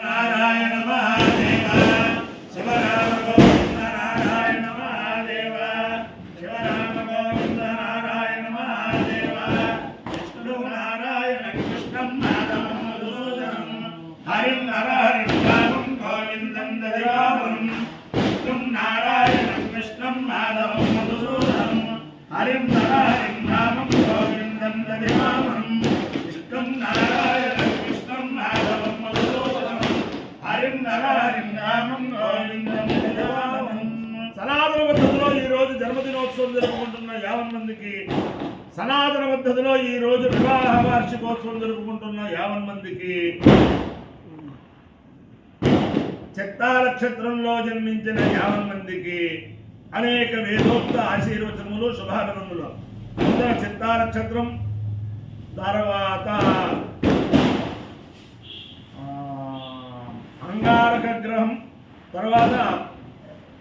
नारायण महादेव शिवराम गोविंद नारायण महादेव शिवराम गोविंद नारायण महादेव विष्णु नारायण कृष्णं माधवं मधुसूदनं हरिं नरहरिं रामं गोविन्दं ददिवामं विष्णु नारायण कृष्णं माधवं मधुसूदनं हरिं नरहरिं रामं गोविन्दं ददिवामं विष्णु नारायण कृष्णं माधवं సనాతన పద్ధతిలో ఈ రోజు జన్మదినోత్సవం జరుపుకుంటున్న 50 మందికి, సనాతన పద్ధతిలో ఈ రోజు వివాహ వార్షికోత్సవం జరుపుకుంటున్న 50 మందికి, చిత్తా నక్షత్రంలో జన్మించిన 50 మందికి అనేక వేదోక్త ఆశీర్వచనములు శుభాభినందనలు. ముందర చిత్తా నక్షత్రం, తర్వాత అంగారక గ్రహం, తర్వాత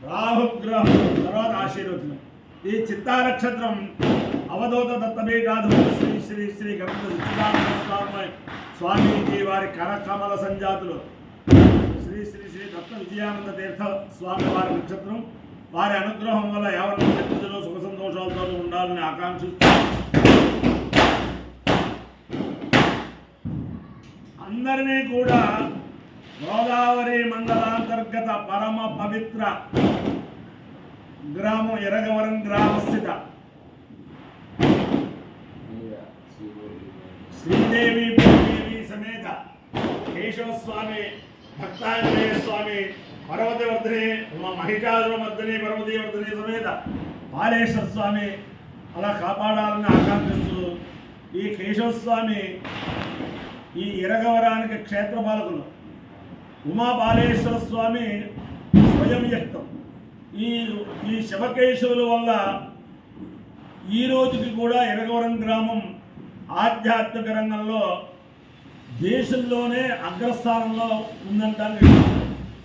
రాహుగ్రహం, తర్వాత ఆశీర్వచనం. ఈ చిత్తా నక్షత్రం అవధూత దత్తపీఠాధిపతి శ్రీ శ్రీ శ్రీ గణపతి సచ్చిదానంద స్వామీజీ వారి కరకమల సంజాతులు శ్రీ శ్రీ శ్రీ దత్త విజయానంద తీర్థ స్వామి వారి నక్షత్రం. వారి అనుగ్రహం వల్ల 50 మంది సుఖ సంతోషాలతో ఉండాలని ఆకాంక్షిస్తూ అందరినీ కూడా గోదావరి మండలాంతర్గత పరమ పవిత్ర గ్రామం ఎరగవరం గ్రామస్థిత శ్రీదేవి భూదేవి సమేత కేశవస్వామి భక్తాంజనేయ స్వామి పర్వతవర్ధిని మహిషాసురమర్దిని పర్వతీవర్ధిని సమేత బాలేశ్వర స్వామి అలా కాపాడాలని ఆకాంక్షిస్తూ ఈ కేశవస్వామి ఈ ఎరగవరానికి క్షేత్రపాలకులు. ఉమాబాలేశ్వర స్వామి స్వయం వ్యక్తం. ఈ శివకేశవుల వల్ల ఈ రోజుకి కూడా ఎరగవరం గ్రామం ఆధ్యాత్మిక రంగంలో దేశంలోనే అగ్రస్థానంలో ఉందంటానికి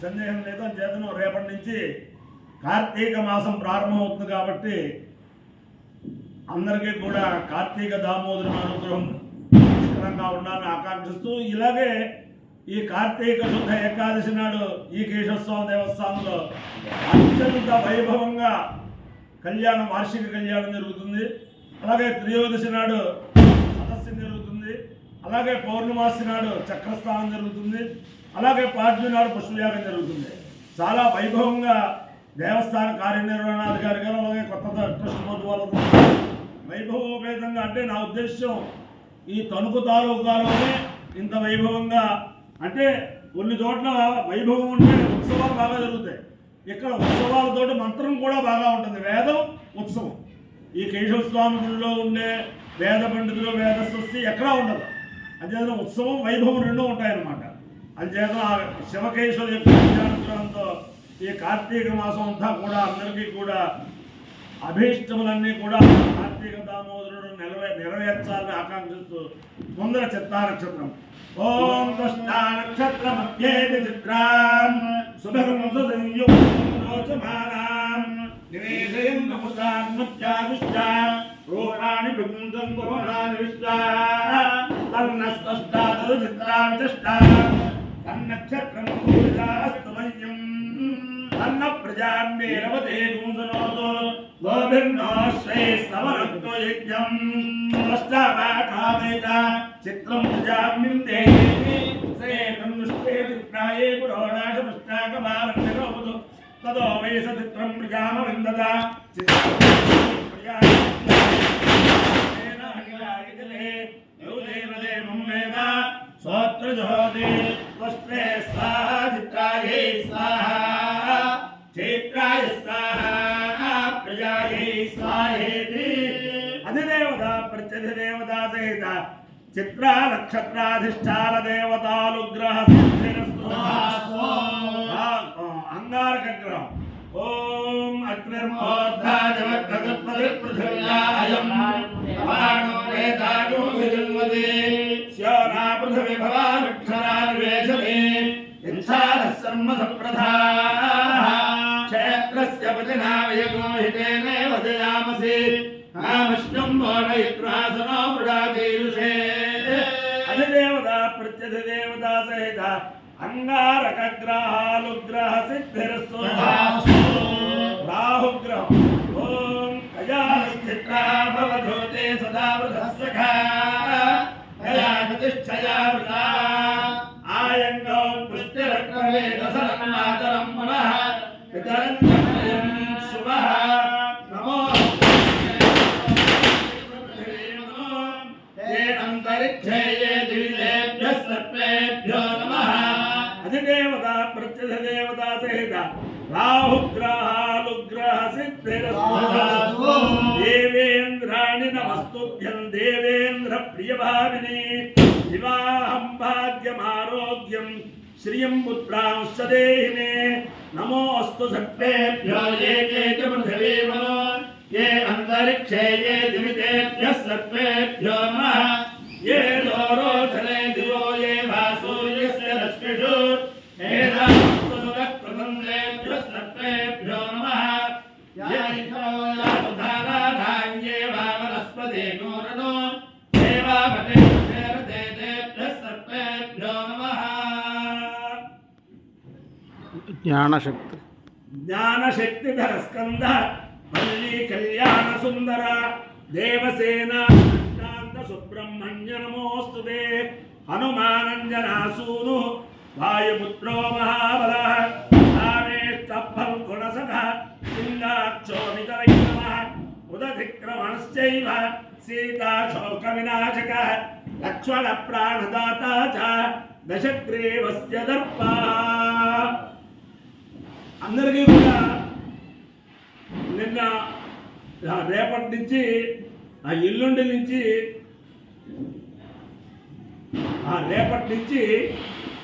సందేహం లేదు. చేతను రేపటి నుంచి కార్తీక మాసం ప్రారంభమవుతుంది కాబట్టి అందరికీ కూడా కార్తీక దామోదరుని అనుగ్రహం పుష్కలంగా ఉండాలని ఆకాంక్షిస్తూ, ఇలాగే ఈ కార్తీక శుద్ధ ఏకాదశి నాడు ఈ కేశవస్వామి దేవస్థానంలో అత్యంత వైభవంగా కళ్యాణం, వార్షిక కళ్యాణం జరుగుతుంది. అలాగే త్రయోదశి నాడు సదస్సు జరుగుతుంది. అలాగే పౌర్ణమాసి నాడు చక్రస్నానం జరుగుతుంది. అలాగే పాడ్యమి నాడు పుష్పయాగం జరుగుతుంది. చాలా వైభవంగా దేవస్థాన కార్యనిర్వహణాధికారి గారు, అలాగే కొత్త ట్రస్ట్ బోర్డు వాళ్ళతో వైభవోపేతంగా, అంటే నా ఉద్దేశం ఈ తణుకు తాలూకాలోనే ఇంత వైభవంగా, అంటే కొన్ని చోట్ల వైభవం ఉంటే ఉత్సవాలు బాగా జరుగుతాయి. ఇక్కడ ఉత్సవాలతోటి మంత్రం కూడా బాగా ఉంటుంది. వేదం, ఉత్సవం. ఈ కేశవస్వామి గుడిలో ఉండే వేద పండితులు, వేదస్వస్తి ఎక్కడా ఉండదు. అంచేత ఉత్సవం, వైభవం రెండూ ఉంటాయన్నమాట. అంచేత శివకేశవుల యొక్క విజ్ఞానంతో ఈ కార్తీక మాసం అంతా కూడా అందరికీ కూడా అభీష్టములన్నీ కూడా కార్తీక దామోదరుడు నెరవేర్చాలని ఆకాంక్షిస్తూ ముందర చిత్తా నక్షత్రం. ఓం కృష్ణా నక్షత్ర మధ్యే చిత్రాం సుభగం సుసంయుక్తోచమానాం నివేదయం నముదాన్మత్యావిష్టా రూపాణి విగుంసం భువనాని విష్టా తన్నస్పష్టాదరు చిత్రాని చష్టా తన్నక్షత్రం పూజితాస్తమయ్యం తన్న ప్రజాన్మేరవతే దూసనోతో గోభిర్నోశ్వే సమరక్తో యజ్ఞం అష్టావాకావేత చిత్రం ప్రజామ్యం దేవి సేతం దుష్టే చిత్రాయే పురోడాశమష్టాకమారణ్యరోపదు తదో వేస చిత్రం ప్రజామవిందద చిత్రం స్తోత్రజోతి స్వస్త్రే స్వాహ చిత్రాయే స్వాహ చైత్రాయ స్వాహ ప్రజాయే స్వాహేతి. అధిదేవత ప్రత్యధిదేవత సహిత చిత్ర నక్షత్రాధిష్టాన దేవతానుగ్రహ అంగారక గ్రహం. ఓం అగ్నిర్మోర్ధాజమగ్రగత్పతిపృథివ్యాయం భవానో వేదానో విజన్మతే శ్యోనా పృథివీ భవానక్షరానివేశమే ఇంసారः సమ్మసప్రధాః క్షేత్రస్య వచనావయగోహితేనేవ జయామసి విష్ణుం మోడయిత్రాసనో మృడాకీలుషే. అధిదేవత ప్రత్యధిదేవత సహిత అంగారకగ్రహాలుగ్రహ సిద్ధిరస్తు రాహుగ్రహం ఓం గజాస్థితా భవధూతే సదా వృధస్సఖా గజాతిష్ఠయా వృతా ఆయంగం పుష్టిరక్రవేదసరమాతరం పునః పితరంజయం శుభః నమో అంతరిక్షే దివిదేభ్యః సర్వేభ్యో నమః అధిదేవత ప్రత్యధిదేవత సహిత రాహుగ్రహాలుగ్రహ సిద్ధిరస్తు దేవేంద్రాణి నమస్తుభ్యం దేవేంద్ర ప్రియభావిని వివాహం భాగ్యమారోగ్యం శ్రియం పుత్రాంశ్చ దేహి మే నమోऽस्तु సర్వేభ్యో ఏ చ పృథివీ మనో ये अंतरिक्षे ये दिवितेभ्यः सर्वेभ्यो नमः ये दोरोधने दिवो ये वासूर्यस्य रश्मिषु एतावत्सुरकृतन्तेभ्यः सर्वेभ्यो नमः ये धाराधान्ये वावनस्पते नूरनो देवापते तेभ्यः सर्वेभ्यो नमः ज्ञानशक्तिधर स्कंद मल्ली कल्याण सुंदर देवसेना शांत सुब्रह्मण्य नमोस्तुते हनुमानंजनासूनु वायुपुत्रो महाबलः रामेष्टफल गुणसखः सिंहाक्षो नितरैनमः उदधिक्रमणश्चैव सीताशोकविनाशकः लक्ष्मण प्राणदाता च दशग्रीवस्य दर्पः అందరికీ కూడా నిన్న రేపటి నుంచి ఎల్లుండి నుంచి రేపటి నుంచి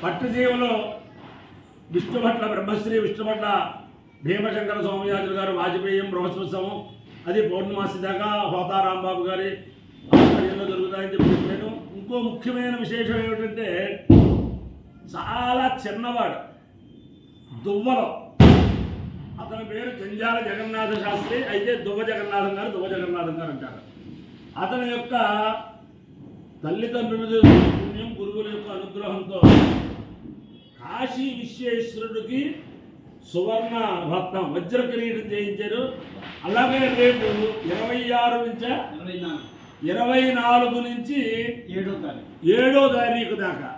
పట్టుజీవులో విష్ణుభట్ల బ్రహ్మశ్రీ విష్ణుభట్ల భీమశంకర స్వామియాజులు గారు వాజపేయం బృహస్పత్సవం అది పౌర్ణమాసి దాకా హోతా రాంబాబు గారి ఆధ్వర్యంలో జరుగుతాయని చెప్పి చెప్పాను. ఇంకో ముఖ్యమైన విశేషం ఏమిటంటే చాలా చిన్నవాడు దువ్వలో అతని పేరు జంజాల జగన్నాథ శాస్త్రి, అయితే దువ్వ జగన్నాథం గారు అంటారు. అతని యొక్క తల్లిదండ్రుల పుణ్యం గురువుల యొక్క అనుగ్రహంతో కాశీ విశ్వేశ్వరుడికి సువర్ణ రత్నం వజ్ర కిరీటం చేయించారు. అలాగే రేపు 26 నుంచి 24 నుంచి 7వ తారీఖు దాకా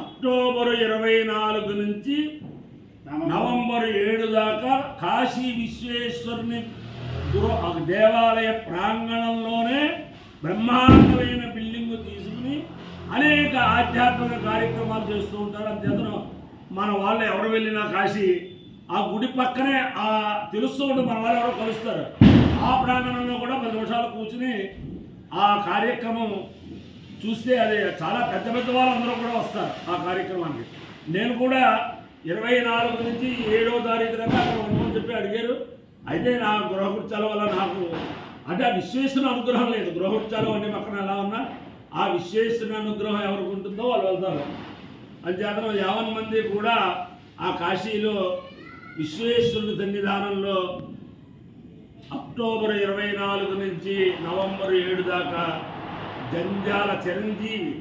అక్టోబర్ 24 నుంచి నవంబర్ 7 దాకా కాశీ విశ్వేశ్వరుని దేవాలయ ప్రాంగణంలోనే బ్రహ్మాండమైన బిల్డింగ్ తీసుకుని అనేక ఆధ్యాత్మిక కార్యక్రమాలు చేస్తూ ఉంటారు. అంతేతను మన వాళ్ళు ఎవరు వెళ్ళినా కాశీ ఆ గుడి పక్కనే తెలుస్తూ ఉంటుంది, మన వాళ్ళు ఎవరో కలుస్తారు. ఆ ప్రాంగణంలో కూడా 10 నిమిషాలు కూర్చుని ఆ కార్యక్రమం చూస్తే అది చాలా పెద్ద పెద్ద వాళ్ళందరూ కూడా వస్తారు ఆ కార్యక్రమానికి. నేను కూడా 24 నుంచి 7వ తారీఖు దాకా అక్కడ ఉండమని చెప్పి అడిగారు. అయితే నా గృహకృత్యాల వల్ల నాకు అంటే ఆ విశ్వేశ్వరుని అనుగ్రహం లేదు. గృహకృత్యాలు అన్ని పక్కన ఎలా ఉన్నా ఆ విశ్వేశ్వరుని అనుగ్రహం ఎవరికి ఉంటుందో వాళ్ళు వెళ్తారు. అంచేత 50 మంది కూడా ఆ కాశీలో విశ్వేశ్వరుని సన్నిధానంలో అక్టోబర్ 24 నుంచి నవంబర్ 7 దాకా జంజాల చిరంజీవి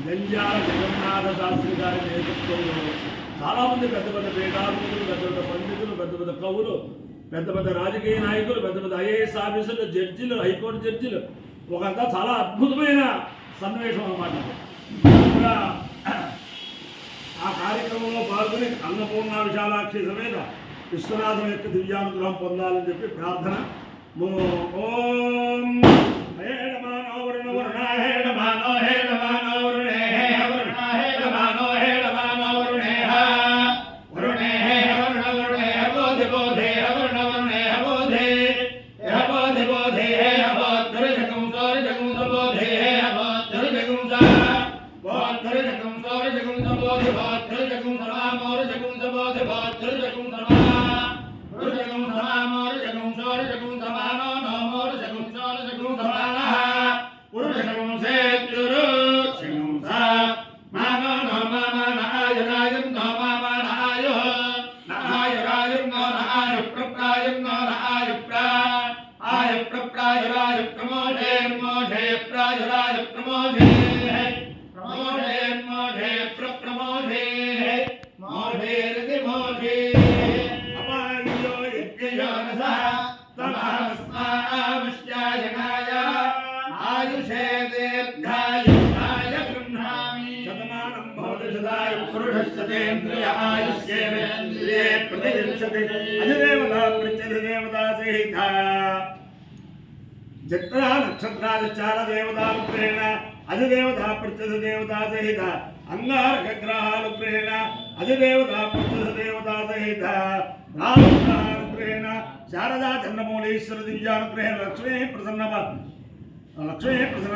జంజాల జగన్నాథ శాస్త్రి గారి నేతృత్వంలో చాలామంది పెద్ద పెద్ద పీఠాధిపతులు, పెద్ద పెద్ద పండితులు, పెద్ద పెద్ద కవులు, పెద్ద పెద్ద రాజకీయ నాయకులు, పెద్ద పెద్ద ఐఏఎస్ ఆఫీసర్లు, జడ్జిలు, హైకోర్టు జడ్జిలు, ఒకంతా చాలా అద్భుతమైన సన్నివేశం అన్నమాట. కూడా ఆ కార్యక్రమంలో పాల్గొని అన్నపూర్ణ విశాలాక్షి సమేత విశ్వనాథం యొక్క దివ్యానుగ్రహం పొందాలని చెప్పి ప్రార్థన. ఓం హే నమో వరుణ వరుణ హే నమో హే నమో వరుణే హే వరుణ హే నమో హే నమో వరుణే వరుణే హే వరుణ వరుణే బోధి బోధే వరుణ వరుణే బోధే బోధి బోధే హే బోధ జగం సోర జగం బోధే హే బోధ జగం సా బోధ జగం సోర జగం బోధి బోధ జగం సమా మోర జగం బోధి బోధ జగం సమా మోర జగం సమా మోర జగం సోర జగం సమా నో మోర జగం సోర జగం సమా పురుష జగం సే చురు జగం సా మానో నో మామా నాయ రాయం నో మామా నాయో నాయ రాయం నో నాయ ప్రప్రాయం నో నాయ ప్రా ఆయ ప్రప్రాయ రాయ ప్రమోధే మోధే ప్రాయ రాయ ప్రమోధే ప్రమోధే మోధే ప్రప్రమోధే అపాయో యజ్ఞయోనసః తమస్మావిష్యాయనాయ ఆయుషే దీర్ఘాయుష్యాయ గృహ్ణామి శతమానం భవతి శతాయ పురుషస్యేంద్రియ ఆయుష్యేంద్రియే ప్రతిష్టతి అధిదేవతా ప్రత్యధిదేవతా సహిత చిత్రా నక్షత్రాదిచార దేవతానుగ్రహేణ అధిదేవతా ప్రత్యధిదేవతా సహిత అంగారకగ్రహానుగ్రహేణ అధిదేవతా ప్రత్యధిదేవతా సహిత రాహుగ్రహానుగ్రహేణ శారదా చంద్రమౌళీశ్వర దివ్యానుగ్రహేణ లక్ష్మీ ప్రసన్న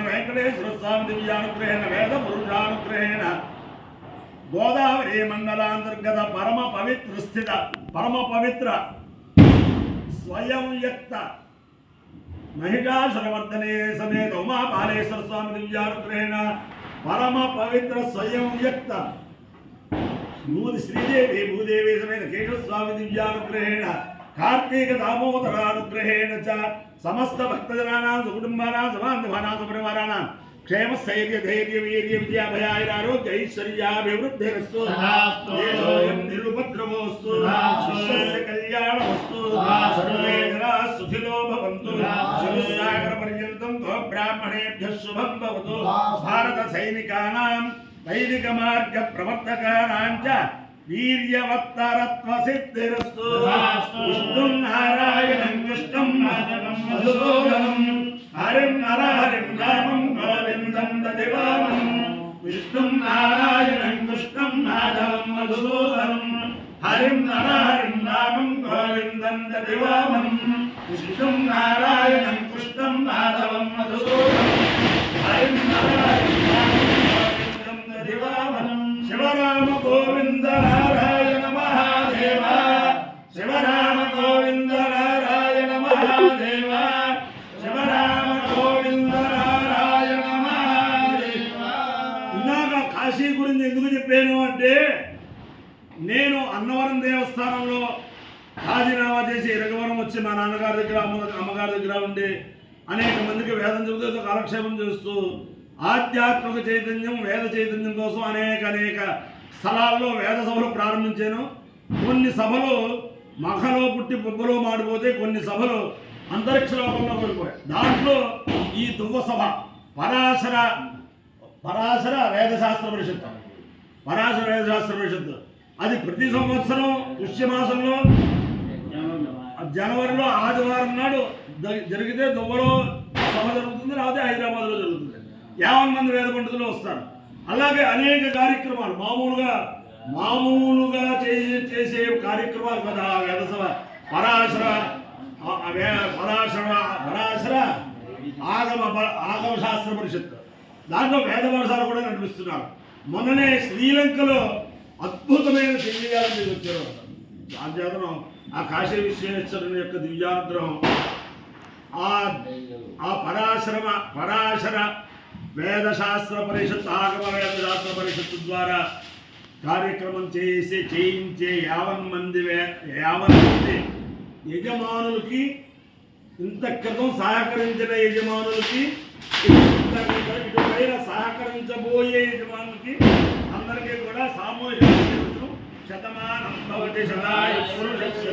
వెంకటేశ్వర స్వామి దివ్యానుగ్రహేణ వేద పురుషానుగ్రహేణ గోదావరి మండలాంతర్గత పరమ పవిత్ర స్థిత పరమ పవిత్ర స్వయం వ్యక్త మహిషాసురవర్ధనే సమేత ఉమాపాలేశ్వర స్వామి దివ్యానుగ్రహేణ పరమ పవిత్ర స్వయం వ్యక్త శ్రీదేవి భూదేవి సమేత కేశవస్వామి దివ్యానుగ్రహేణ కార్తీక దామోదరానుగ్రహేణ చ సమస్త భక్తజనానాం సుకుటుంబానాం సమాంధవానాం సుపరివారాణాం క్షేమ స్థైర్య ధైర్య వీర్య విద్యాభయారోగ్య ఐశ్వర్యాభివృద్ధిరస్తు నిరుపద్రవోస్తు కళ్యాణమస్తు సర్వే జనాః సుఖినో భవంతు చతుస్సాగర పర్యంతం బ్రాహ్మణేభ్యః శుభం భవతు భారత సైనికానాం వైదిక మార్గ ప్రవర్తకానాం చ వీర్యవత్తరత్వ సిద్ధిరస్తు విష్ణుం నారాయణం కృష్ణం మాధవం మధుసూదనం హరిం నరహరిం రామం గోవిందం దదివామం విష్ణుం నారాయణం కృష్ణం మాధవం మధుసూదనం హరిం నరహరిం రామం గోవిందం దదివామం విష్ణుం నారాయణం కృష్ణం మాధవం మధుసూదనం హరిం నరహరిం రామం గోవిందం దదివామం శివరామ గోవింద నారాయణ మహాదేవ శివరామ గోవింద నారాయణ మహాదేవ శివరామ గోవింద నారాయణ మహాదేవ. ఇందాక కాశీ గురించి ఎందుకు చెప్పాను అంటే నేను అన్నవరం దేవస్థానంలో రాజీనామా చేసి ఇరగవరం వచ్చి మా నాన్నగారి దగ్గర అమ్మగారి దగ్గర ఉండి అనేక మందికి వేదం చెబుతూ కాలక్షేపం చేస్తూ ఆధ్యాత్మిక చైతన్యం వేద చైతన్యం కోసం అనేక స్థలాల్లో వేద సభలు ప్రారంభించాను. కొన్ని సభలు మఖలో పుట్టి బొబ్బలో మాడిపోతే కొన్ని సభలు అంతరిక్ష లోకంలో వెళ్ళిపోయాయి. దాంట్లో ఈ దువ్వ సభ పరాశర వేదశాస్త్ర పరిషత్తు అది ప్రతి సంవత్సరం పుష్యమాసంలో జనవరిలో ఆదివారం నాడు జరిగితే దువ్వలో సభ జరుగుతుంది, లేకపోతే హైదరాబాద్లో జరుగుతుంది. 50 మంది వేద పండితులు వస్తారు. అలాగే అనేక కార్యక్రమాలు మామూలుగా చేసే కార్యక్రమాలు కదా వేద సభ పరాశర ఆగమ శాస్త్ర పరిషత్ దాంట్లో వేద వర్షాలు కూడా నడిపిస్తున్నారు. మొన్ననే శ్రీలంకలో అద్భుతమైన దివ్యాలను వచ్చారు. ఆధ్యాత్మం ఆ కాశీ విశ్వేశ్వరుని యొక్క దివ్యానుగ్రహం ఆ పరాశర వేదశాస్త్ర పరిషత్ ఆగమ వేదశాస్త్ర పరిషత్తు ద్వారా కార్యక్రమం చేయించే 50 మంది యజమానులకి ఇంత క్రితం సహకరించిన యజమానులకి ఇటుపైన సహకరించబోయే యజమానులకి అందరికీ కూడా సామూహిక శతమానం భవతి శతాయ పురుషస్య